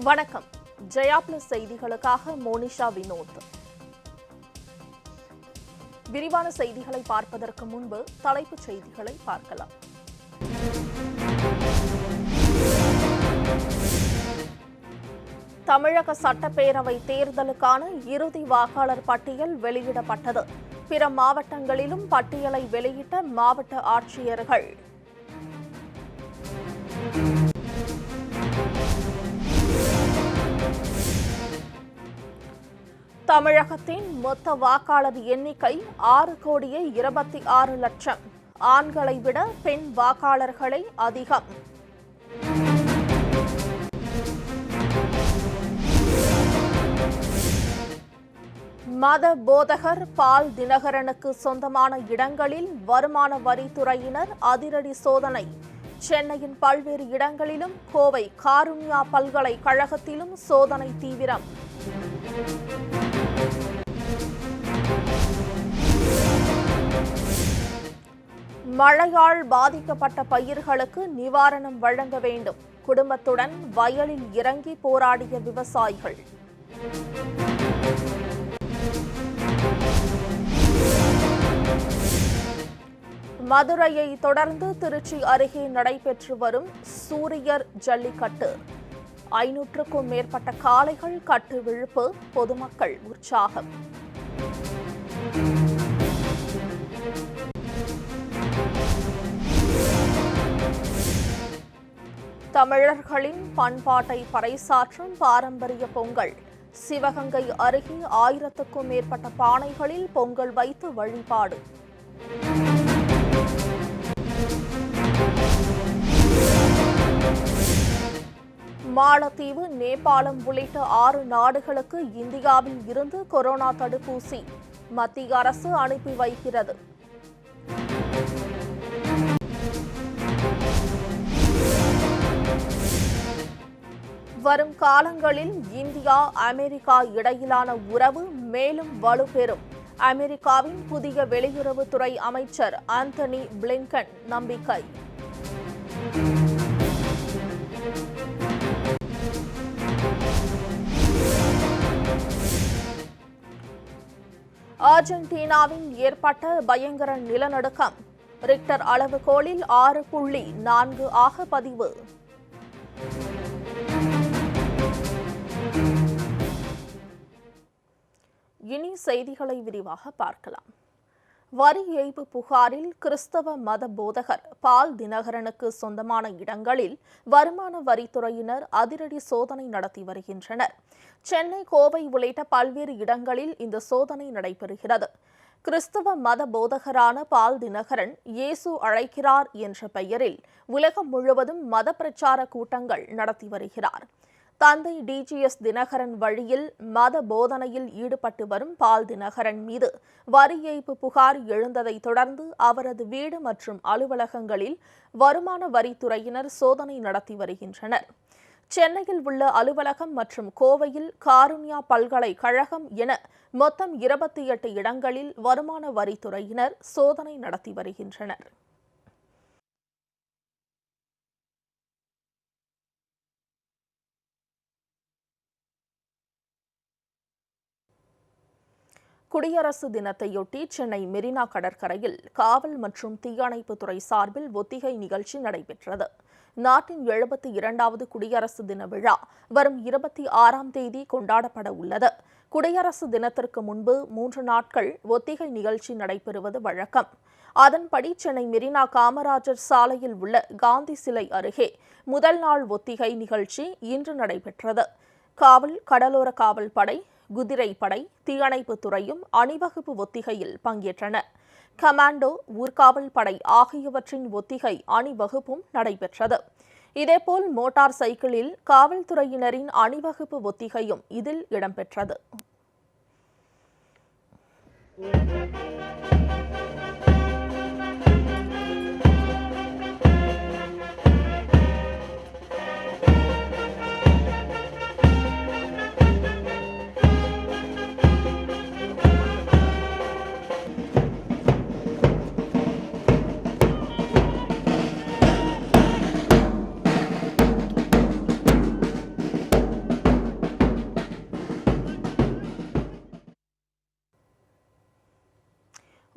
வணக்கம். ஜெயா பிளஸ் செய்திகளுக்காக மோனிஷா வினோத். விரிவான செய்திகளை பார்ப்பதற்கு முன்பு தலைப்புச் செய்திகளை பார்க்கலாம். தமிழக சட்டப்பேரவை தேர்தலுக்கான இறுதி வாக்காளர் பட்டியல் வெளியிடப்பட்டது. பிற மாவட்டங்களிலும் பட்டியலை வெளியிட்ட மாவட்ட ஆட்சியர்கள். தமிழகத்தின் மொத்த வாக்காளர் எண்ணிக்கை 6,26,00,000. ஆண்களை விட பெண் வாக்காளர்களே அதிகம். மத போதகர் பால் தினகரனுக்கு சொந்தமான இடங்களில் வருமான வரித்துறையினர் அதிரடி சோதனை. சென்னையின் பல்வேறு இடங்களிலும் கோவை காருண்யா பல்கலைக்கழகத்திலும் சோதனை தீவிரம். மழையால் பாதிக்கப்பட்ட பயிர்களுக்கு நிவாரணம் வழங்க வேண்டும். குடும்பத்துடன் வயலில் இறங்கி போராடிய விவசாயிகள். மதுரையை தொடர்ந்து திருச்சி அருகே நடைபெற்று வரும் சூரியர் ஜல்லிக்கட்டு. 500க்கும் மேற்பட்ட காளைகள் கட்டு விழுப்பு. பொதுமக்கள் உற்சாகம். தமிழர்களின் பண்பாட்டை பறைசாற்றும் பாரம்பரிய பொங்கல். சிவகங்கை அருகே 1000க்கும் மேற்பட்ட பானைகளில் பொங்கல் வைத்து வழிபாடு. மாலத்தீவு, நேபாளம் உள்ளிட்ட 6 நாடுகளுக்கு இந்தியாவில் இருந்து கொரோனா தடுப்பூசி மத்திய அரசு அனுப்பி வைக்கிறது. வரும் காலங்களில் இந்தியா அமெரிக்கா இடையிலான உறவு மேலும் வலுப்பெறும். அமெரிக்காவின் புதிய வெளியுறவுத்துறை அமைச்சர் ஆந்தனி பிளிங்கன் நம்பிக்கை. அர்ஜென்டினாவில் ஏற்பட்ட பயங்கர நிலநடுக்கம். ரிக்டர் அளவுகோலில் 6.4 ஆக பதிவு. இனி செய்திகளை விரிவாக பார்க்கலாம். வரி ஏய்ப்பு புகாரில் கிறிஸ்தவ மத போதகர் பால் தினகரனுக்கு சொந்தமான இடங்களில் வருமான வரித்துறையினர் அதிரடி சோதனை நடத்தி வருகின்றனர். சென்னை, கோவை உள்ளிட்ட பல்வேறு இடங்களில் இந்த சோதனை நடைபெறுகிறது. கிறிஸ்தவ மத போதகரான பால் தினகரன் இயேசு அழைக்கிறார் என்ற பெயரில் உலகம் முழுவதும் மத பிரச்சார கூட்டங்கள் நடத்தி வருகிறார். தந்தை டிஜிஎஸ் தினகரன் வழியில் மத போதனையில் ஈடுபட்டு வரும் பால் தினகரன் மீது வரி ஏய்ப்பு புகார் எழுந்ததை தொடர்ந்து அவரது வீடு மற்றும் அலுவலகங்களில் வருமான வரித்துறையினர் சோதனை நடத்தி வருகின்றனர். சென்னையில் உள்ள அலுவலகம் மற்றும் கோவையில் காருண்யா பல்கலைக்கழகம் என மொத்தம் 28 இடங்களில் வருமான வரித்துறையினர் சோதனை நடத்தி வருகின்றனர். குடியரசு தினத்தையொட்டி சென்னை மெரினா கடற்கரையில் காவல் மற்றும் தீயணைப்புத்துறை சார்பில் ஒத்திகை நிகழ்ச்சி நடைபெற்றது. நாட்டின் 72வது குடியரசு தின விழா வரும் 26ஆம் தேதி கொண்டாடப்பட உள்ளது. குடியரசு தினத்திற்கு முன்பு 3 நாட்கள் ஒத்திகை நிகழ்ச்சி நடைபெறுவது வழக்கம். அதன்படி சென்னை மெரினா காமராஜர் சாலையில் உள்ள காந்தி சிலை அருகே முதல் நாள் ஒத்திகை நிகழ்ச்சி இன்று நடைபெற்றது. காவல், கடலோர காவல் படை, குதிரை படை, தீயணைப்புத் துறையும் அணிவகுப்பு ஒத்திகையில் பங்கேற்றன. கமாண்டோ, ஊர்காவல் படை ஆகியவற்றின் ஒத்திகை அணிவகுப்பும் நடைபெற்றது. இதேபோல் மோட்டார் சைக்கிளில் காவல்துறையினரின் அணிவகுப்பு ஒத்திகையும் இதில் இடம்பெற்றது.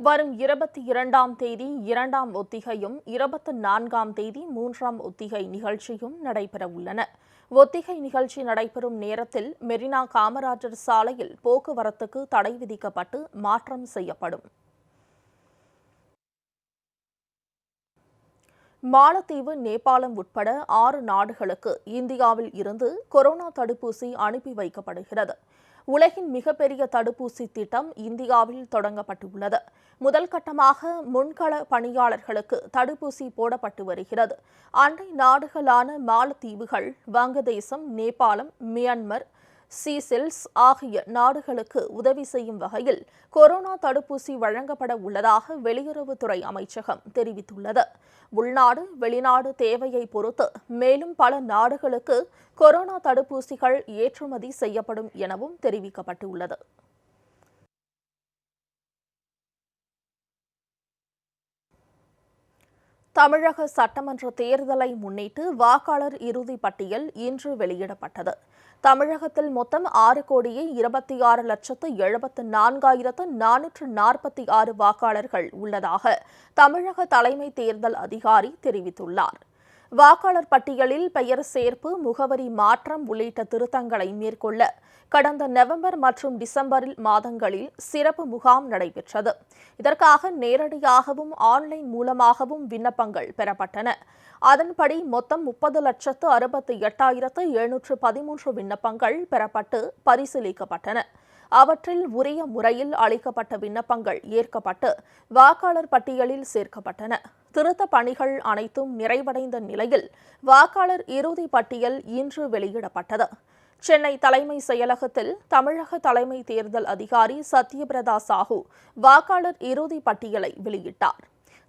வரும் 22ஆம் தேதி 2ஆம் ஒத்திகையும் 24ஆம் தேதி 3ஆம் ஒத்திகை நிகழ்ச்சியும் நடைபெறவுள்ளன. ஒத்திகை நிகழ்ச்சி நடைபெறும் நேரத்தில் மெரினா காமராஜர் சாலையில் போக்குவரத்துக்கு தடை விதிக்கப்பட்டு மாற்றம் செய்யப்படும். மாலத்தீவு, நேபாளம் உட்பட 6 நாடுகளுக்கு இந்தியாவில் இருந்து கொரோனா தடுப்பூசி அனுப்பி வைக்கப்படுகிறது. உலகின் மிகப்பெரிய தடுப்பூசி திட்டம் இந்தியாவில் தொடங்கப்பட்டுள்ளது. முதல் கட்டமாக முன்கள பணியாளர்களுக்கு தடுப்பூசி போடப்பட்டு வருகிறது. அண்டை நாடுகளான மாலத்தீவுகள், வங்கதேசம், நேபாளம், மியான்மர், சீசெல்ஸ் ஆகிய நாடுகளுக்கு உதவி செய்யும் வகையில் கொரோனா தடுப்பூசி வழங்கப்பட உள்ளதாக வெளியுறவுத்துறை அமைச்சகம் தெரிவித்துள்ளது. உள்நாடு, வெளிநாடு தேவையை பொறுத்து மேலும் பல நாடுகளுக்கு கொரோனா தடுப்பூசிகள் ஏற்றுமதி செய்யப்படும் எனவும் தெரிவிக்கப்பட்டுள்ளது. தமிழக சட்டமன்ற தேர்தலை முன்னிட்டு வாக்காளர் இறுதிப் பட்டியல் இன்று வெளியிடப்பட்டது. தமிழகத்தில் மொத்தம் 6,26,74,446 வாக்காளர்கள் உள்ளதாக தமிழக தலைமை தேர்தல் அதிகாரி தெரிவித்துள்ளார். வாக்காளர் பட்டியலில் பெயர் சேர்ப்பு, முகவரி மாற்றம் உள்ளிட்ட திருத்தங்களை மேற்கொள்ள கடந்த நவம்பர் மற்றும் டிசம்பர் மாதங்களில் சிறப்பு முகாம் நடைபெற்றது. இதற்காக நேரடியாகவும் ஆன்லைன் மூலமாகவும் விண்ணப்பங்கள் பெறப்பட்டன. அதன்படி மொத்தம் 30,68,713 விண்ணப்பங்கள் பெறப்பட்டு பரிசீலிக்கப்பட்டன. அவற்றில் உரிய முறையில் அளிக்கப்பட்ட விண்ணப்பங்கள் ஏற்கப்பட்டு வாக்காளர் பட்டியலில் சேர்க்கப்பட்டன. திருத்த பணிகள் அனைத்தும் நிறைவடைந்த நிலையில் வாக்காளர் இறுதி பட்டியல் இன்று வெளியிடப்பட்டது. சென்னை தலைமை செயலகத்தில் தமிழக தலைமை தேர்தல் அதிகாரி சத்யபிரதா சாஹூ வாக்காளர் இறுதி பட்டியலை வெளியிட்டார்.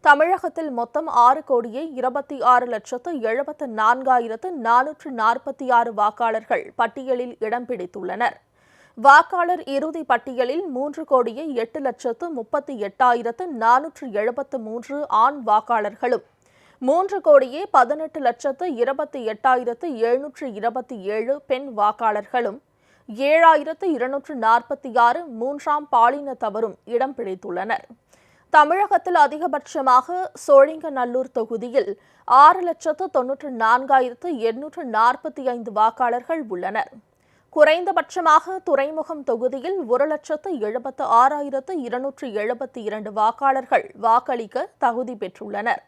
தமிழகத்தில் மொத்தம் 6,26,74,446 வாக்காளர்கள் பட்டியலில் இடம் பிடித்துள்ளனர். வாக்காளர் இறுதி பட்டியலில் 3,38,38,473 ஆண் வாக்காளர்களும் 3,18,28,727 பெண் வாக்காளர்களும் 7,246 மூன்றாம் பாலினத்தவரும் இடம் பிடித்துள்ளனர். தமிழகத்தில் அதிகபட்சமாக சோழிங்கநல்லூர் தொகுதியில் 6,94,845 வாக்காளர்கள் உள்ளனர். குறைந்தபட்சமாக துறைமுகம் தொகுதியில் 1,76,272 வாக்காளர்கள் வாக்களிக்க தகுதி பெற்றுள்ளனர்.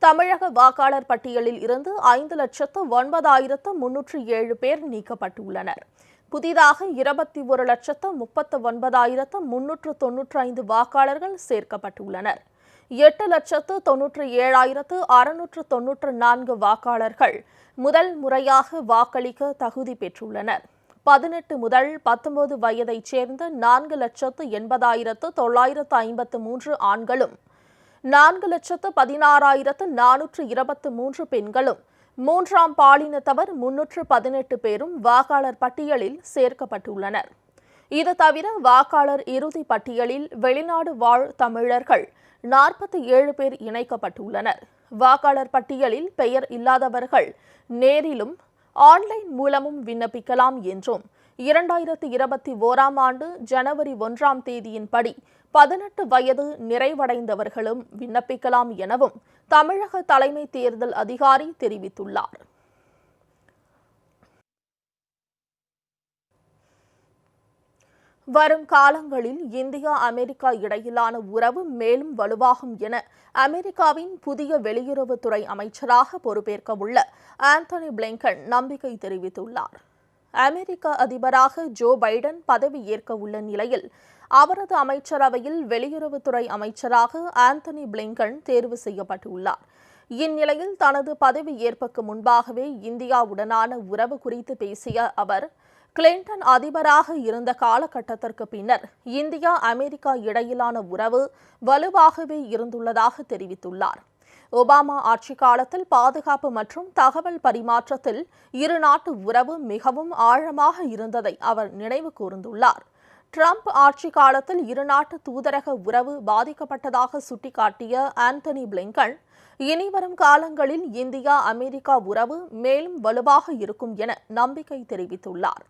தமிழக வாக்காளர் பட்டியலில் இருந்து 5,09,307 பேர் நீக்கப்பட்டுள்ளனர். புதிதாக 21,39,395 வாக்காளர்கள் சேர்க்கப்பட்டுள்ளனர். 8,97,694 வாக்காளர்கள் முதல் முறையாக வாக்களிக்க தகுதி பெற்றுள்ளனர். 18 முதல் 19 வயதைச் சேர்ந்த 4,80,953 ஆண்களும் 4,16,423 பெண்களும் மூன்றாம் பாலினத்தவர் 318 பேரும் வாக்காளர் பட்டியலில் சேர்க்கப்பட்டுள்ளனர். இது தவிர வாக்காளர் இறுதி பட்டியலில் வெளிநாடு வாழ் தமிழர்கள் 47 பேர் இணைக்கப்பட்டுள்ளனர். வாக்காளர் பட்டியலில் பெயர் இல்லாதவர்கள் நேரிலும் ஆன்லைன் மூலமும் விண்ணப்பிக்கலாம் என்றும் 2021ஆம் ஆண்டு ஜனவரி 1ஆம் தேதியின்படி 18 வயது நிறைவடைந்தவர்களும் விண்ணப்பிக்கலாம் எனவும் தமிழக தலைமை தேர்தல் அதிகாரி தெரிவித்துள்ளார். வரும் காலங்களில் இந்தியா, அமெரிக்கா இடையிலான உறவு மேலும் வலுவாகும் என அமெரிக்காவின் புதிய வெளியுறவுத்துறை அமைச்சராக பொறுப்பேற்க உள்ள ஆந்தனி பிளிங்கன் நம்பிக்கை தெரிவித்துள்ளார். அமெரிக்க அதிபராக ஜோ பைடன் பதவியேற்க உள்ள நிலையில் அவரது அமைச்சரவையில் வெளியுறவுத்துறை அமைச்சராக ஆந்தனி பிளிங்கன் தேர்வு செய்யப்பட்டுள்ளார். இந்நிலையில் தனது பதவியேற்புக்கு முன்பாகவே இந்தியாவுடனான உறவு குறித்து பேசிய அவர், கிளின்டன் அதிபராக இருந்த காலகட்டத்திற்கு பின்னர் இந்தியா, அமெரிக்கா இடையிலான உறவு வலுவாகவே இருந்துள்ளதாக தெரிவித்துள்ளார். ஒபாமா ஆட்சி காலத்தில் பாதுகாப்பு மற்றும் தகவல் பரிமாற்றத்தில் இருநாட்டு உறவு மிகவும் ஆழமாக இருந்ததை அவர் நினைவு கூர்ந்துள்ளார். ட்ரம்ப் ஆட்சி காலத்தில் இருநாட்டு தூதரக உறவு பாதிக்கப்பட்டதாக சுட்டிக்காட்டிய ஆந்தனி பிளிங்கன், இனிவரும் காலங்களில் இந்தியா, அமெரிக்கா உறவு மேலும் வலுவாக இருக்கும் என நம்பிக்கை தெரிவித்துள்ளார்.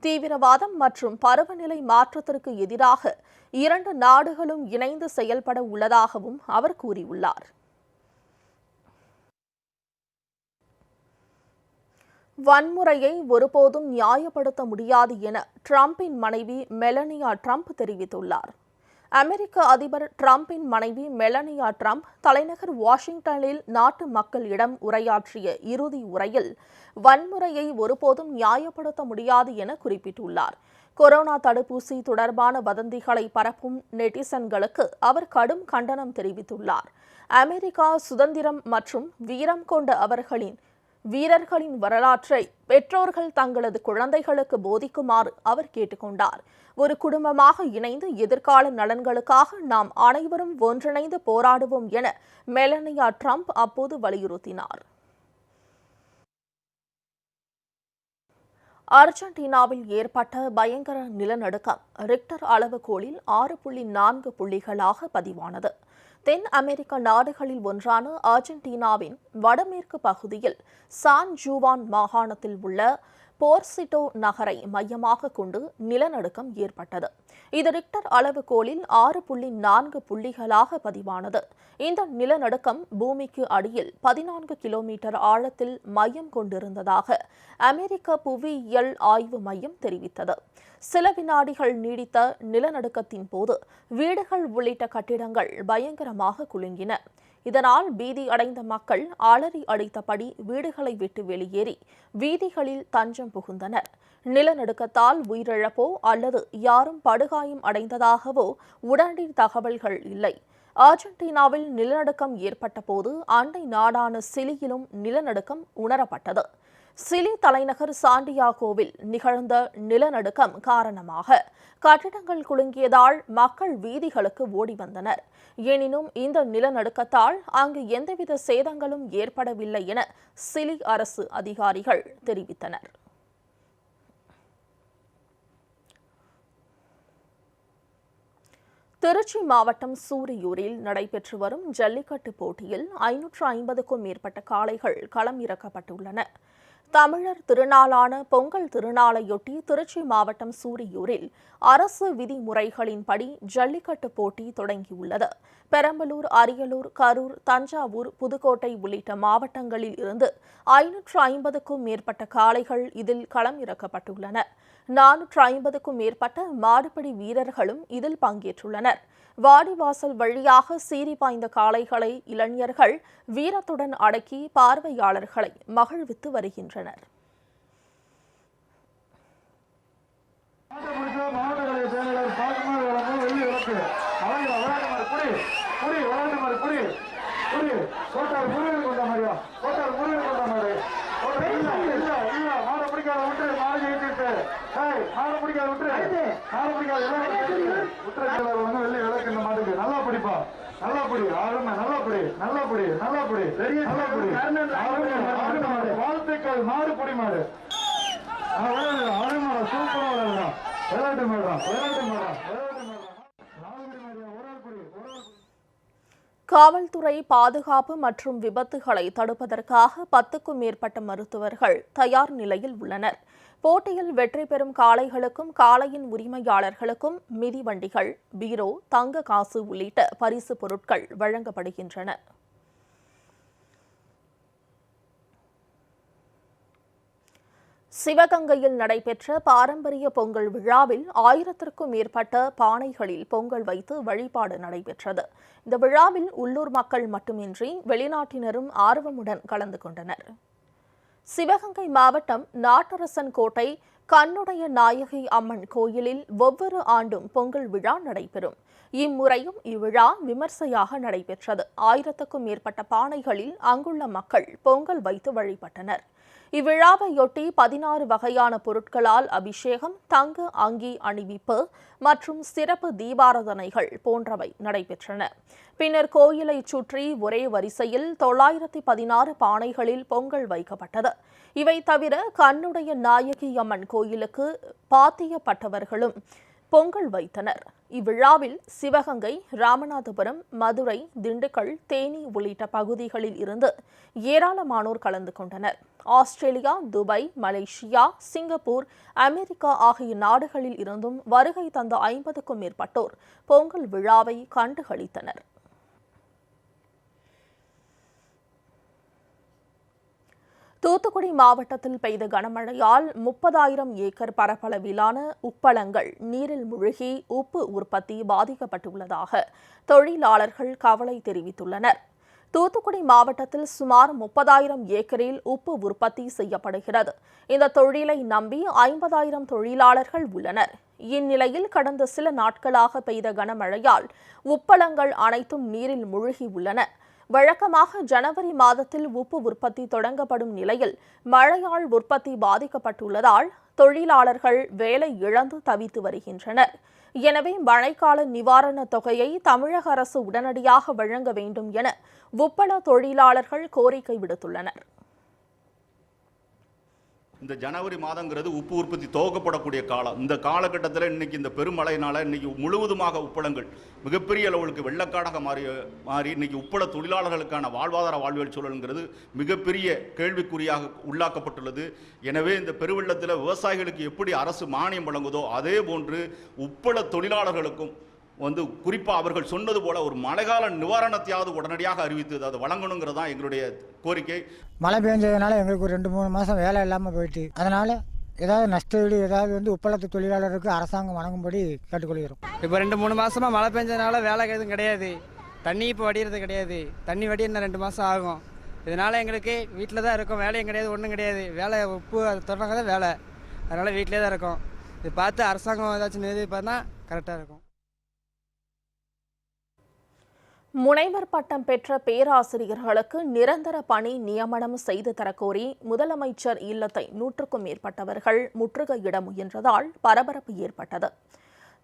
தீவிரவாதம் மற்றும் பருவநிலை மாற்றத்திற்கு எதிராக இரண்டு நாடுகளும் இணைந்து செயல்பட உள்ளதாகவும் அவர் கூறியுள்ளார். வன்முறையை ஒருபோதும் நியாயப்படுத்த முடியாது என டிரம்பின் மனைவி மெலனியா டிரம்ப் தெரிவித்துள்ளார். அமெரிக்க அதிபர் டிரம்பின் மனைவி மெலனியா டிரம்ப் தலைநகர் வாஷிங்டனில் நாட்டு மக்களிடம் உரையாற்றிய இறுதி உரையில் வன்முறையை ஒருபோதும் நியாயப்படுத்த முடியாது என குறிப்பிட்டுள்ளார். கொரோனா தடுப்பூசி தொடர்பான வதந்திகளை பரப்பும் நெட்டிசன்களுக்கு அவர் கடும் கண்டனம் தெரிவித்துள்ளார். அமெரிக்கா சுதந்திரம் மற்றும் வீரம் கொண்ட வீரர்களின் வரலாற்றை பெற்றோர்கள் தங்களது குழந்தைகளுக்கு போதிக்குமாறு அவர் கேட்டுக்கொண்டார். ஒரு குடும்பமாக இணைந்து எதிர்கால நலன்களுக்காக நாம் அனைவரும் ஒன்றிணைந்து போராடுவோம் என மெலனியா டிரம்ப் அப்போது வலியுறுத்தினார். அர்ஜென்டினாவில் ஏற்பட்ட பயங்கர நிலநடுக்கம் ரிக்டர் அளவுகோலில் 6.4 புள்ளிகளாக பதிவானது. தென் அமெரிக்க நாடுகளில் ஒன்றான அர்ஜென்டினாவின் வடமேற்கு பகுதியில் சான் ஜூவான் மாகாணத்தில் உள்ள போர்சிட்டோ நகரை மையமாக கொண்டு நிலநடுக்கம் ஏற்பட்டது. இது ரிக்டர் அளவுகோலில் 6.4 புள்ளிகளாக பதிவானது. இந்த நிலநடுக்கம் பூமிக்கு அடியில் 14 கிலோமீட்டர் ஆழத்தில் மையம் கொண்டிருந்ததாக அமெரிக்க புவியியல் ஆய்வு மையம் தெரிவித்தது. சில வினாடிகள் நீடித்த நிலநடுக்கத்தின் போது வீடுகள் உள்ளிட்ட கட்டிடங்கள் பயங்கரமாக குலுங்கின. இதனால் பீதி அடைந்த மக்கள் அலறி அடித்தபடி வீடுகளை விட்டு வெளியேறி வீதிகளில் தஞ்சம் புகுந்தனர். நிலநடுக்கத்தால் உயிரிழப்போ அல்லது யாரும் படுகாயம் அடைந்ததாகவோ உடனடி தகவல்கள் இல்லை. அர்ஜென்டினாவில் நிலநடுக்கம் ஏற்பட்ட போது அண்டை நாடான சிலியிலும் நிலநடுக்கம் உணரப்பட்டது. சிலி தலைநகர் சாண்டியாகோவில் நிகழ்ந்த நிலநடுக்கம் காரணமாக கட்டிடங்கள் குலுங்கியதால் மக்கள் வீதிகளுக்கு ஓடி வந்தனர். எனினும் இந்த நிலநடுக்கத்தால் அங்கு எந்தவித சேதங்களும் ஏற்படவில்லை என சிலி அரசு அதிகாரிகள் தெரிவித்தனர். திருச்சி மாவட்டம் சூரியூரில் நடைபெற்று வரும் ஜல்லிக்கட்டு போட்டியில் 550க்கும் மேற்பட்ட காளைகள் களம் இறக்கப்பட்டுள்ளன. தமிழர் திருநாளான பொங்கல் திருநாளையொட்டி திருச்சி மாவட்டம் சூரியூரில் அரசு விதிமுறைகளின்படி ஜல்லிக்கட்டு போட்டி தொடங்கியுள்ளது. பெரம்பலூர், அரியலூர், கரூர், தஞ்சாவூர், புதுக்கோட்டை உள்ளிட்ட மாவட்டங்களில் இருந்து 550க்கும் மேற்பட்ட காளைகள் இதில் களம் இறக்கப்பட்டுள்ளன. 450க்கும் மேற்பட்ட மாடுபிடி வீரர்களும் இதில் பங்கேற்றுள்ளனர். வாடிவாசல் வழியாக சீறி பாய்ந்த காளைகளை இளைஞர்கள் வீரத்துடன் அடக்கி பார்வையாளர்களை மகிழ்வித்து வருகின்றனர். வாழ்த்துக்கள் மாறுபடி மாடு காவல்துறை பாதுகாப்பு மற்றும் விபத்துகளை தடுப்பதற்காக 10க்கும் மேற்பட்ட மருத்துவர்கள் தயார் நிலையில் உள்ளனர். போட்டியில் வெற்றி பெறும் காளைகளுக்கும் காளையின் உரிமையாளர்களுக்கும் மிதிவண்டிகள், பீரோ, தங்க காசு உள்ளிட்ட பரிசு பொருட்கள் வழங்கப்படுகின்றன. சிவகங்கையில் நடைபெற்ற பாரம்பரிய பொங்கல் விழாவில் 1000க்கும் மேற்பட்ட பானைகளில் பொங்கல் வைத்து வழிபாடு நடைபெற்றது. இந்த விழாவில் உள்ளூர் மக்கள் மட்டுமின்றி வெளிநாட்டினரும் ஆர்வமுடன் கலந்து கொண்டனர். சிவகங்கை மாவட்டம் நாட்டரசன் கோட்டை கண்ணுடைய நாயகி அம்மன் கோயிலில் ஒவ்வொரு ஆண்டும் பொங்கல் விழா நடைபெறும். இம்முறையும் இவ்விழா விமர்சையாக நடைபெற்றது. 1000க்கும் மேற்பட்ட பானைகளில் அங்குள்ள மக்கள் பொங்கல் வைத்து வழிபட்டனர். இவ்விழாவையொட்டி 16 வகையான பொருட்களால் அபிஷேகம், தங்க அங்கி அணிவிப்பு மற்றும் சிறப்பு தீபாராதனைகள் போன்றவை நடைபெற்றன. பின்னர் கோயிலை சுற்றி ஒரே வரிசையில் 916 பானைகளில் பொங்கல் வைக்கப்பட்டது. இவை தவிர கண்ணுடைய நாயகி அம்மன் கோயிலுக்கு பாத்தியப்பட்டவர்களும் பொங்கல் வைத்தனர். இவ்விழாவில் சிவகங்கை, ராமநாதபுரம், மதுரை, திண்டுக்கல், தேனி உள்ளிட்ட பகுதிகளில் இருந்து ஏராளமானோர் கலந்து கொண்டனர். Australia, Dubai, Malaysia, Singapore, America ஆகிய நாடுகளில் இருந்தும் வருகை தந்த 50க்கும் மேற்பட்டோர் பொங்கல் விழாவை கண்டுகளித்தனர். தூத்துக்குடி மாவட்டத்தில் பெய்த கனமழையால் 30,000 ஏக்கர் பரப்பளவிலான உப்பளங்கள் நீரில் மூழ்கி உப்பு உற்பத்தி பாதிக்கப்பட்டுள்ளதாக தொழிலாளர்கள் கவலை தெரிவித்துள்ளனர். தூத்துக்குடி மாவட்டத்தில் சுமார் 30,000 ஏக்கரில் உப்பு உற்பத்தி செய்யப்படுகிறது. இந்த தொழிலை நம்பி 50,000 தொழிலாளர்கள் உள்ளனர். இந்நிலையில் கடந்த சில நாட்களாக பெய்த கனமழையால் உப்பளங்கள் அனைத்தும் நீரில் மூழ்கி உள்ளன. வழக்கமாக ஜனவரி மாதத்தில் உப்பு உற்பத்தி தொடங்கப்படும் நிலையில் மழையால் உற்பத்தி பாதிக்கப்பட்டுள்ளதால் தொழிலாளர்கள் வேலை இழந்து தவித்து வருகின்றனர். எனவே மழைக்கால நிவாரணத் தொகையை தமிழக அரசு உடனடியாக வழங்க வேண்டும் என உப்பள தொழிலாளர்கள் கோரிக்கை விடுத்துள்ளனர். இந்த ஜனவரி மாதங்கிறது உப்பு உற்பத்தி துவக்கப்படக்கூடிய காலம். இந்த காலகட்டத்தில் இன்னைக்கு இந்த பெருமழையினால இன்னைக்கு முழுவதுமாக உப்பளங்கள் மிகப்பெரிய அளவுக்கு வெள்ளக்காடாக மாறி இன்னைக்கு உப்பள தொழிலாளர்களுக்கான வாழ்வாதார வாழ்வியல் சூழல்ங்கிறது மிகப்பெரிய கேள்விக்குறியாக உள்ளாக்கப்பட்டுள்ளது. எனவே இந்த பெருவெள்ளத்தில் விவசாயிகளுக்கு எப்படி அரசு மானியம் வழங்குதோ அதே போன்று உப்பள தொழிலாளர்களுக்கும் குறிப்பாக அவர்கள் சொன்னது போல ஒரு மழைக்கால நிவாரணத்தையாவது உடனடியாக அறிவித்து அதை வழங்கணுங்கிறது தான் எங்களுடைய கோரிக்கை. மழை பெஞ்சதுனால எங்களுக்கு ஒரு 2-3 மாதம் வேலை இல்லாமல் போயிட்டு, அதனால் ஏதாவது நஷ்டஈடு ஏதாவது உப்பளத்து தொழிலாளருக்கு அரசாங்கம் வழங்கும்படி கேட்டுக்கொள்கிறோம். இப்போ 2-3 மாதமாக மழை பெஞ்சதுனால வேலை எதுவும் கிடையாது. தண்ணி இப்போ வடிகிறது கிடையாது. தண்ணி வடி இன்னும் 2 மாதம் ஆகும். இதனால் எங்களுக்கு வீட்டில் தான் இருக்கோம். வேலையும் கிடையாது, ஒன்றும் கிடையாது. வேலை உப்பு அது தொடங்க தான் வேலை. அதனால் வீட்டிலே தான் இருக்கோம். இது பார்த்து அரசாங்கம் ஏதாச்சும் நிதி பார்த்தா கரெக்டாக இருக்கும். முனைவர் பட்டம் பெற்ற பேராசிரியர்களுக்கு நிரந்தர பணி நியமனம் செய்து தரக்கோரி முதலமைச்சர் இல்லத்தை 100க்கும் மேற்பட்டவர்கள் முற்றுகையிட முயன்றதால் பரபரப்பு ஏற்பட்டது.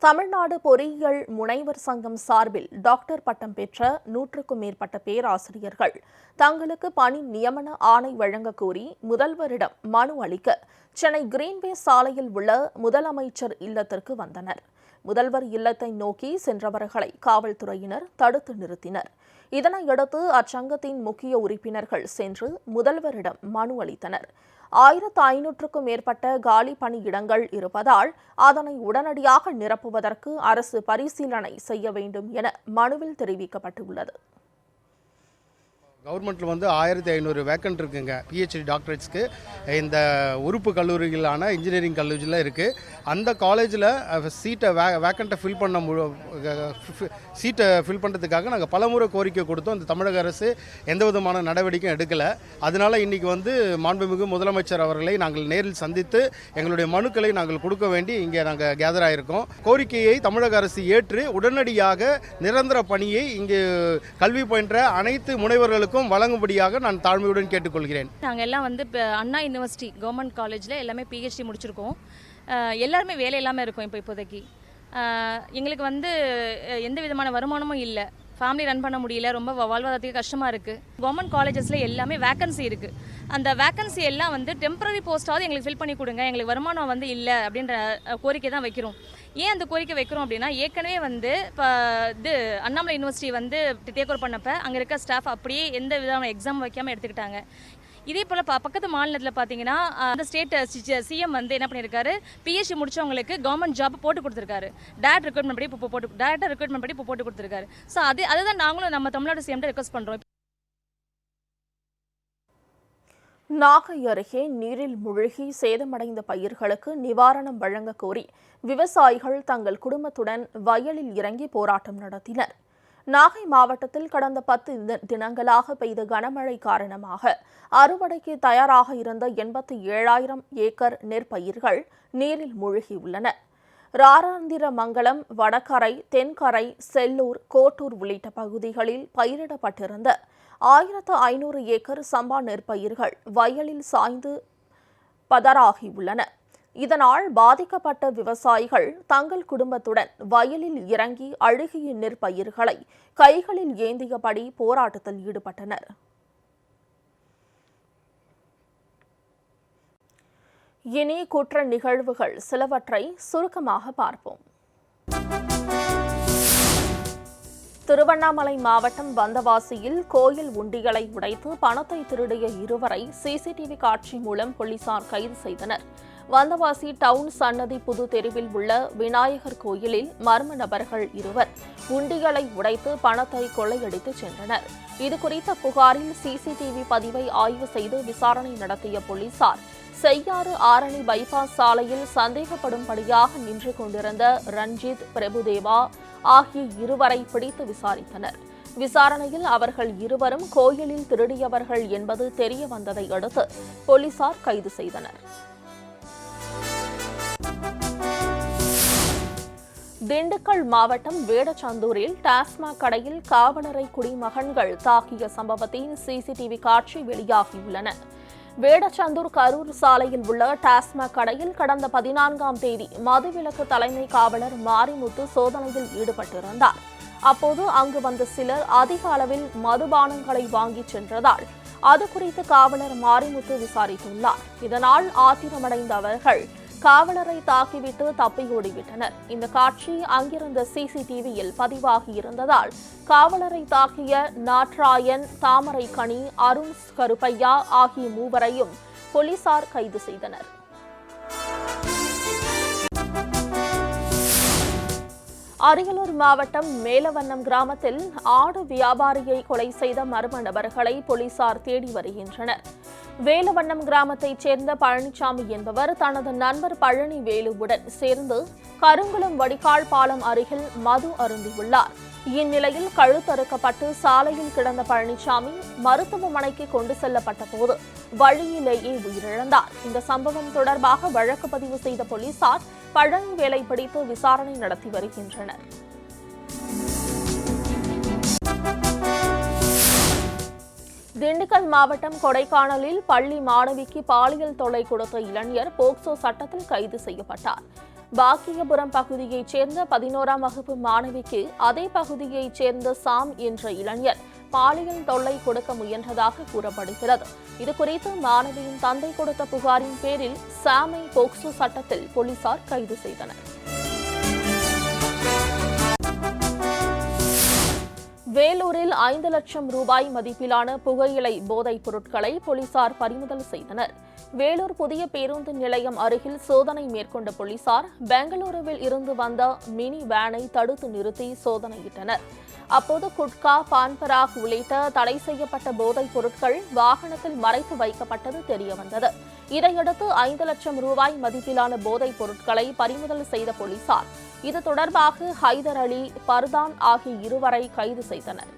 தமிழ்நாடு பொறியியல் முனைவர் சங்கம் சார்பில் டாக்டர் பட்டம் பெற்ற 100க்கும் மேற்பட்ட பேராசிரியர்கள் தங்களுக்கு பணி நியமன ஆணை வழங்க கோரி முதல்வரிடம் மனு அளிக்க சென்னை கிரீன்வே சாலையில் உள்ள முதலமைச்சர் இல்லத்திற்கு வந்தனர். முதல்வர் இல்லத்தை நோக்கி சென்றவர்களை காவல்துறையினர் தடுத்து நிறுத்தினர். இதனையடுத்து அச்சங்கத்தின் முக்கிய உறுப்பினர்கள் சென்று முதல்வரிடம் மனு அளித்தனர். 1500க்கும் மேற்பட்ட காலி பணியிடங்கள் இருப்பதால் அதனை உடனடியாக நிரப்புவதற்கு அரசு பரிசீலனை செய்ய வேண்டும் என மனுவில் தெரிவிக்கப்பட்டுள்ளது. கவர்மெண்ட்டில் 1500 வேக்கன்ட் இருக்குங்க. பிஹெச்டி டாக்டரேட்ஸ்க்கு இந்த உறுப்பு கல்லூரிகளான இன்ஜினியரிங் கல்லூரியில் இருக்குது. அந்த காலேஜில் சீட்டை வேக்கண்ட்டை சீட்டை ஃபில் பண்ணுறதுக்காக நாங்கள் பலமுறை கோரிக்கை கொடுத்தோம். இந்த தமிழக அரசு எந்த விதமான நடவடிக்கையும் எடுக்கலை. அதனால் இன்றைக்கி மாண்புமிகு முதலமைச்சர் அவர்களை நாங்கள் நேரில் சந்தித்து எங்களுடைய மனுக்களை நாங்கள் கொடுக்க வேண்டி இங்கே நாங்கள் கேதர் ஆகிருக்கோம். கோரிக்கையை தமிழக அரசு ஏற்று உடனடியாக நிரந்தர பணியை இங்கு கல்வி பயின்ற அனைத்து முனைவர்களுக்கும் வழங்கும்படியாக நான் தாழ்மையுடன் கேட்டுக்கொள்கிறேன். நாங்கள் எல்லாம் அண்ணா யூனிவர்சிட்டி கவர்மெண்ட் காலேஜில் எல்லாமே பிஹெச்டி முடிச்சிருக்கோம். எல்லாருமே வேலை இல்லாமல் இருக்கும். இப்போதைக்கு எங்களுக்கு எந்த விதமான வருமானமும் இல்லை. ஃபேமிலி ரன் பண்ண முடியல. ரொம்ப வாழ்வாதாரத்துக்கு கஷ்டமாக இருக்குது. கவர்மெண்ட் காலேஜஸில் எல்லாமே வேக்கன்சி இருக்குது. அந்த வேக்கன்சி எல்லாம் டெம்பரரி போஸ்ட்டாவது எங்களுக்கு ஃபில் பண்ணி கொடுங்க. எங்களுக்கு வருமானம் இல்லை அப்படின்ற கோரிக்கை தான் வைக்கிறோம். ஏன் அந்த கோரிக்கை வைக்கிறோம் அப்படின்னா, ஏற்கனவே இப்போ அண்ணாமலை யூனிவர்சிட்டி டேக் ஓவர் பண்ணப்போ அங்கே இருக்க ஸ்டாஃப் அப்படியே எந்த விதமான எக்ஸாம் வைக்காமல் எடுத்துக்கிட்டாங்க. இதே போல் பக்கத்து மாநிலத்தில் பார்த்தீங்கன்னா அந்த ஸ்டேட் சிஎம் என்ன பண்ணியிருக்காரு, பிஹெச்டி முடிச்சவங்களுக்கு கவர்மெண்ட் ஜாப் போட்டு கொடுத்துருக்காரு. டேரக்ட் ரெக்ரூட்மெண்ட் படி இப்போ போட்டு கொடுத்துருக்காரு. ஸோ அதுதான் நாங்களும் நம்ம தமிழ்நாடு சிஎம்கிட்ட ரெக்வஸ்ட் பண்ணுறோம். நாகை அருகே நீரில் மூழ்கி சேதமடைந்த பயிர்களுக்கு நிவாரணம் வழங்க கோரி விவசாயிகள் தங்கள் குடும்பத்துடன் வயலில் இறங்கி போராட்டம் நடத்தினர். நாகை மாவட்டத்தில் கடந்த 10 தினங்களாக பெய்த கனமழை காரணமாக அறுவடைக்கு தயாராக இருந்த 87,000 ஏக்கர் நெற்பயிர்கள் நீரில் மூழ்கியுள்ளன. ராராந்திரமங்கலம், வடகரை, தென்கரை, செல்லூர், கோட்டூர் உள்ளிட்ட பகுதிகளில் பயிரிடப்பட்டிருந்த 1500 ஏக்கர் சம்பா நெற்பயிர்கள் வயலில் சாய்ந்து பதறாகியுள்ளன. இதனால் பாதிக்கப்பட்ட விவசாயிகள் தங்கள் குடும்பத்துடன் வயலில் இறங்கி அழுகிய நெற்பயிர்களை கைகளில் ஏந்தியபடி போராட்டத்தில் ஈடுபட்டனர். இனி குற்ற நிகழ்வுகள் சிலவற்றை சுருக்கமாக பார்ப்போம். திருவண்ணாமலை மாவட்டம் வந்தவாசியில் கோயில் உண்டிகளை உடைத்து பணத்தை திருடிய இருவரை சிசிடிவி காட்சி மூலம் போலீசார் கைது செய்தனர். வந்தவாசி டவுன் சன்னதி புது தெருவில் உள்ள விநாயகர் கோயிலில் மர்ம நபர்கள் இருவர் உண்டிகளை உடைத்து பணத்தை கொள்ளையடித்து சென்றனர். இதுகுறித்த புகாரில் சிசிடிவி பதிவை ஆய்வு செய்து விசாரணை நடத்திய போலீசார் செய்யாறு ஆரணி பைபாஸ் சாலையில் சந்தேகப்படும்படியாக நின்று கொண்டிருந்த ரஞ்சித், பிரபுதேவா ஆகிய இருவரை பிடித்து விசாரித்தனர். விசாரணையில் அவர்கள் இருவரும் கோயிலில் திருடியவர்கள் என்பது தெரிய வந்ததை அடுத்து போலீசார் கைது செய்தனர். திண்டுக்கல் மாவட்டம் வேடச்சந்தூரில் டாஸ்மாக் கடையில் காவலரை குடிமகன்கள் தாக்கிய சம்பவத்தின் சிசிடிவி காட்சி வெளியாகியுள்ளன. வேடச்சந்தூர் கரூர் சாலையில் உள்ள டாஸ்மாக் கடையில் கடந்த 14ஆம் தேதி மதுவிலக்கு தலைமை காவலர் மாரிமுத்து சோதனையில் ஈடுபட்டிருந்தார். அப்போது அங்கு வந்த சிலர் அதிக அளவில் மதுபானங்களை வாங்கிச் சென்றதால் அது குறித்து காவலர் மாரிமுத்து விசாரித்துள்ளார். இதனால் ஆத்திரமடைந்த அவர்கள் காவலரை தாக்கிவிட்டு தப்பியோடிவிட்டனர். இந்த காட்சி அங்கிருந்த சிசிடிவியில் பதிவாகியிருந்ததால் காவலரை தாக்கிய நாட்ராயன், தாமரைக்கனி, அருண் கருப்பையா ஆகிய மூவரையும் போலீசார் கைது செய்தனர். அரியலூர் மாவட்டம் மேலவண்ணம் கிராமத்தில் ஆடு வியாபாரியை கொலை செய்த மர்ம நபர்களை போலீசார் தேடி வருகின்றனர். வேலவண்ணம் கிராமத்தைச் சேர்ந்த பழனிசாமி என்பவர் தனது நண்பர் பழனி வேலுவுடன் சேர்ந்து கருங்குளம் வடிகால் பாலம் அருகில் மது அருந்தியுள்ளார். இந்நிலையில் கழுத்தறுக்கப்பட்டு சாலையில் கிடந்த பழனிசாமி மருத்துவமனைக்கு கொண்டு செல்லப்பட்ட போது வழியிலேயே உயிரிழந்தார். இந்த சம்பவம் தொடர்பாக வழக்கு பதிவு செய்த போலீசார் பழனி வேலை பிடித்து விசாரணை நடத்தி வருகின்றனர். திண்டுக்கல் மாவட்டம் கொடைக்கானலில் பள்ளி மாணவிக்கு பாலியல் தொல்லை கொடுத்த இளைஞர் போக்சோ சட்டத்தில் கைது செய்யப்பட்டார். பாக்கியபுரம் பகுதியைச் சேர்ந்த 11ஆம் வகுப்பு மாணவிக்கு அதே பகுதியைச் சேர்ந்த சாம் என்ற இளைஞர் பாலியல் தொல்லை கொடுக்க முயன்றதாக கூறப்படுகிறது. இதுகுறித்து மாணவியின் தந்தை கொடுத்த புகாரின் பேரில் சாமை போக்சோ சட்டத்தில் போலீசார் கைது செய்தனர். வேலூரில் 5 லட்சம் ரூபாய் மதிப்பிலான புகையிலை போதைப் பொருட்களை போலீசார் பறிமுதல் செய்தனர். வேலூர் புதிய பேருந்து நிலையம் அருகில் சோதனை மேற்கொண்ட போலீசார் பெங்களூருவில் இருந்து வந்த மினி வேனை தடுத்து நிறுத்தி சோதனையிட்டனர். அப்போது குட்கா, பான்பராக் உள்ளிட்ட தடை செய்யப்பட்ட போதைப் பொருட்கள் வாகனத்தில் மறைத்து வைக்கப்பட்டது தெரியவந்தது. இதையடுத்து 5 லட்சம் ரூபாய் மதிப்பிலான போதைப் பொருட்களை பறிமுதல் செய்த போலீசார் இது தொடர்பாக ஹைதர் அலி, பர்தான் ஆகிய இருவரை கைது செய்தனர்.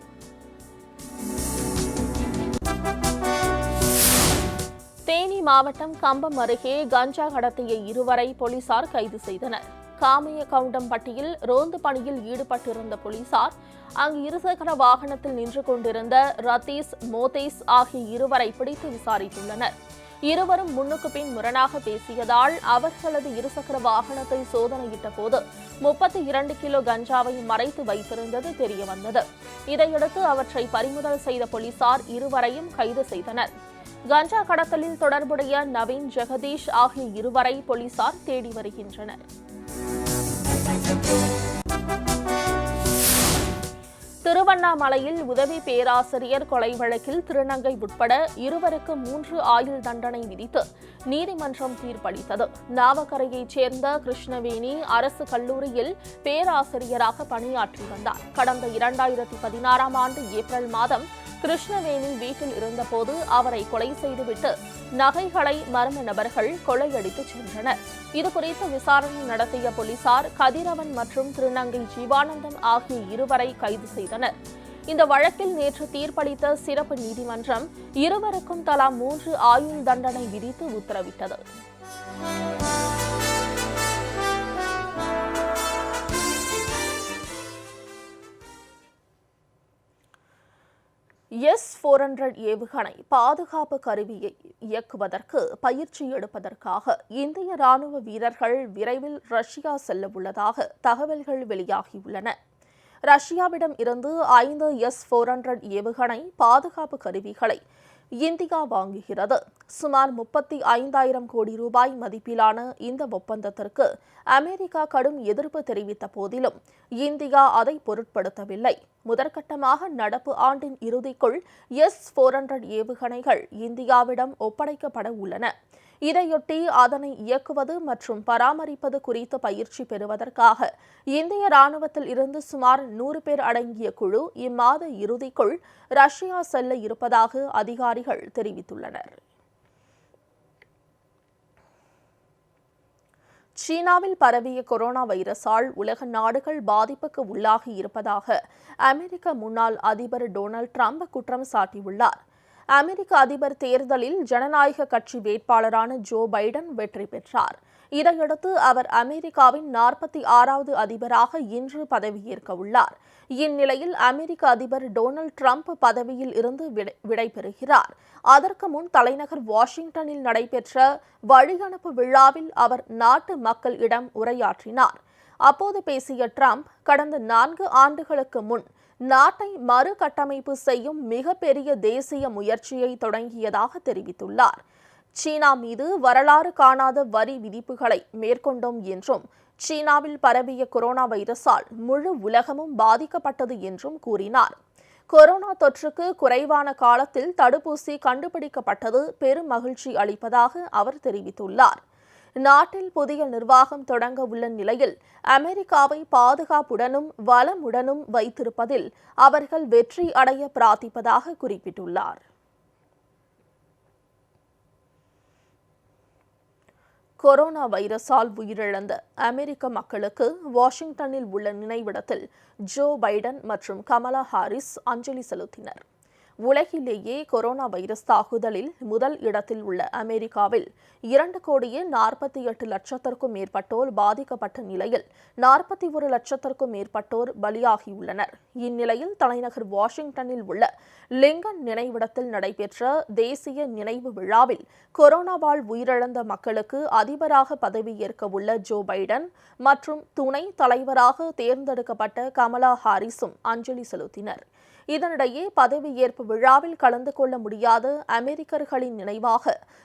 தேனி மாவட்டம் கம்பம் அருகே கஞ்சா கடத்திய இருவரை போலீசார் கைது செய்தனர். காமையகவுண்டம்பட்டியில் ரோந்து பணியில் ஈடுபட்டிருந்த போலீசார் அங்கு இருசக்கர வாகனத்தில் நின்று கொண்டிருந்த ரத்தீஸ், மோதேஸ் ஆகிய இருவரை பிடித்து விசாரித்துள்ளனர். இருவரும் முன்னுக்கு பின் முரணாக பேசியதால் அவர்களது இருசக்கர வாகனத்தை சோதனையிட்ட போது 32 கிலோ கஞ்சாவை மறைத்து வைத்திருந்தது தெரியவந்தது. இதையடுத்து அவற்றை பறிமுதல் செய்த போலீசார் இருவரையும் கைது செய்தனர். கஞ்சா கடத்தலில் தொடர்புடைய நவீன், ஜெகதீஷ் ஆகிய இருவரை போலீசார் தேடி வருகின்றனர். திருவண்ணாமலையில் உதவி பேராசிரியர் கொலை வழக்கில் திருநங்கை உட்பட இருவருக்கு 3 ஆயுள் தண்டனை விதித்து நீதிமன்றம் தீர்ப்பளித்தது. நாவக்கரையைச் சேர்ந்த கிருஷ்ணவேணி அரசு கல்லூரியில் பேராசிரியராக பணியாற்றி வந்தார். கடந்த 2016ஆம் ஆண்டு ஏப்ரல் மாதம் கிருஷ்ணவேணி வீட்டில் இருந்தபோது அவரை கொலை செய்துவிட்டு நகைகளை மர்ம நபர்கள் கொள்ளையடித்து சென்றனர். இதுகுறித்து விசாரணை நடத்திய போலீசார் கதிரவன் மற்றும் திருநங்கை ஜீவானந்தம் ஆகிய இருவரை கைது செய்தனர். இந்த வழக்கில் நேற்று தீர்ப்பளித்த சிறப்பு நீதிமன்றம் இருவருக்கும் தலா 3 ஆயுள் தண்டனை விதித்து உத்தரவிட்டது. S-400 ஏவுகணை பாதுகாப்பு கருவியை இயக்குவதற்கு பயிற்சி எடுப்பதற்காக இந்திய ராணுவ வீரர்கள் விரைவில் ரஷ்யா செல்ல உள்ளதாக தகவல்கள் வெளியாகியுள்ளன. ரஷ்யாவிடம் இருந்து 5 S-400 ஏவுகணை பாதுகாப்பு கருவிகளை இந்தியா வாங்குகிறது. சுமார் 35,000 கோடி ரூபாய் மதிப்பிலான இந்த ஒப்பந்தத்திற்கு அமெரிக்கா கடும் எதிர்ப்பு தெரிவித்த போதிலும் இந்தியா அதை பொருட்படுத்தவில்லை. முதற்கட்டமாக நடப்பு ஆண்டின் இறுதிக்குள் S-400 ஏவுகணைகள் இந்தியாவிடம் ஒப்படைக்கப்பட உள்ளன. இதையொட்டி அதனை இயக்குவது மற்றும் பராமரிப்பது குறித்து பயிற்சி பெறுவதற்காக இந்திய ராணுவத்தில் இருந்து சுமார் 100 பேர் அடங்கிய குழு இம்மாத இறுதிக்குள் ரஷ்யா செல்ல இருப்பதாக அதிகாரிகள் தெரிவித்துள்ளனர். சீனாவில் பரவிய கொரோனா வைரஸால் உலக நாடுகள் பாதிப்புக்கு உள்ளாகி இருப்பதாக அமெரிக்க முன்னாள் அதிபர் டொனால்ட் ட்ரம்ப் குற்றம் சாட்டியுள்ளார். அமெரிக்க அதிபர் தேர்தலில் ஜனநாயக கட்சி வேட்பாளரான ஜோ பைடன் வெற்றி பெற்றார். இதையடுத்து அவர் அமெரிக்காவின் 46வது அதிபராக இன்று பதவியேற்க உள்ளார். இந்நிலையில் அமெரிக்க அதிபர் டொனால்ட் ட்ரம்ப் பதவியில் இருந்து விடைபெறுகிறார். அதற்கு முன் தலைநகர் வாஷிங்டனில் நடைபெற்ற வழியனுப்பு விழாவில் அவர் நாட்டு மக்களிடம் உரையாற்றினார். அப்போது பேசிய ட்ரம்ப், கடந்த 4 ஆண்டுகளுக்கு முன் நாட்டை மறுகட்டமைப்பு செய்யும் மிகப்பெரிய தேசிய முயற்சியை தொடங்கியதாக தெரிவித்துள்ளார். சீனா மீது வரலாறு காணாத வரி விதிப்புகளை மேற்கொண்டோம் என்றும், சீனாவில் பரவிய கொரோனா வைரஸால் முழு உலகமும் பாதிக்கப்பட்டது என்றும் கூறினார். கொரோனா தொற்றுக்கு குறைவான காலத்தில் தடுப்பூசி கண்டுபிடிக்கப்பட்டது பெரும் மகிழ்ச்சி அளிப்பதாக அவர் தெரிவித்துள்ளார். நாட்டில் புதிய நிர்வாகம் தொடங்க உள்ள நிலையில் அமெரிக்காவை பாதுகாப்புடனும் வளமுடனும் வைத்திருப்பதில் அவர்கள் வெற்றி அடைய பிரார்த்திப்பதாக குறிப்பிட்டுள்ளார். கொரோனா வைரஸால் உயிரிழந்த அமெரிக்க மக்களுக்கு வாஷிங்டனில் உள்ள நினைவிடத்தில் ஜோ பைடன் மற்றும் கமலா ஹாரிஸ் அஞ்சலி செலுத்தினர். உலகிலேயே கொரோனா வைரஸ் தாக்குதலில் முதல் இடத்தில் உள்ள அமெரிக்காவில் 2,48,00,000 மேற்பட்டோர் பாதிக்கப்பட்ட நிலையில் 41 லட்சத்திற்கும் மேற்பட்டோர் பலியாகியுள்ளனர். இந்நிலையில் தலைநகர் வாஷிங்டனில் உள்ள லிங்கன் நினைவிடத்தில் நடைபெற்ற தேசிய நினைவு விழாவில் கொரோனாவால் உயிரிழந்த மக்களுக்கு அதிபராக பதவியேற்க உள்ள ஜோ பைடன் மற்றும் துணை தலைவராக தேர்ந்தெடுக்கப்பட்ட கமலா ஹாரிஸும் அஞ்சலி செலுத்தினர். இதனிடையே பதவியேற்பு விழாவில் கலந்து கொள்ள முடியாத அமெரிக்கர்களின் நினைவாக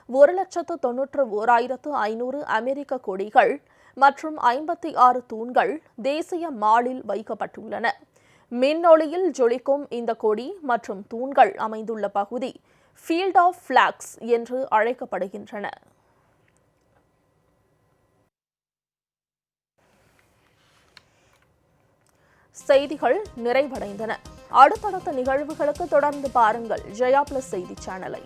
1,91,500 அமெரிக்க கொடிகள் மற்றும் 56 தூண்கள் தேசிய மாலில் வைக்கப்பட்டுள்ளன. மின்னொளியில் ஜொலிக்கும் இந்த கொடி மற்றும் தூண்கள் அமைந்துள்ள பகுதி ஃபீல்ட் ஆஃப் ஃபிளாக்ஸ் என்று அழைக்கப்படுகின்றன. செய்திகள் நிறைவடைந்தன. அடுத்தடுத்த நிகழ்வுகளுக்கு தொடர்ந்து பாருங்கள் ஜெயா பிளஸ் செய்தி சேனலை.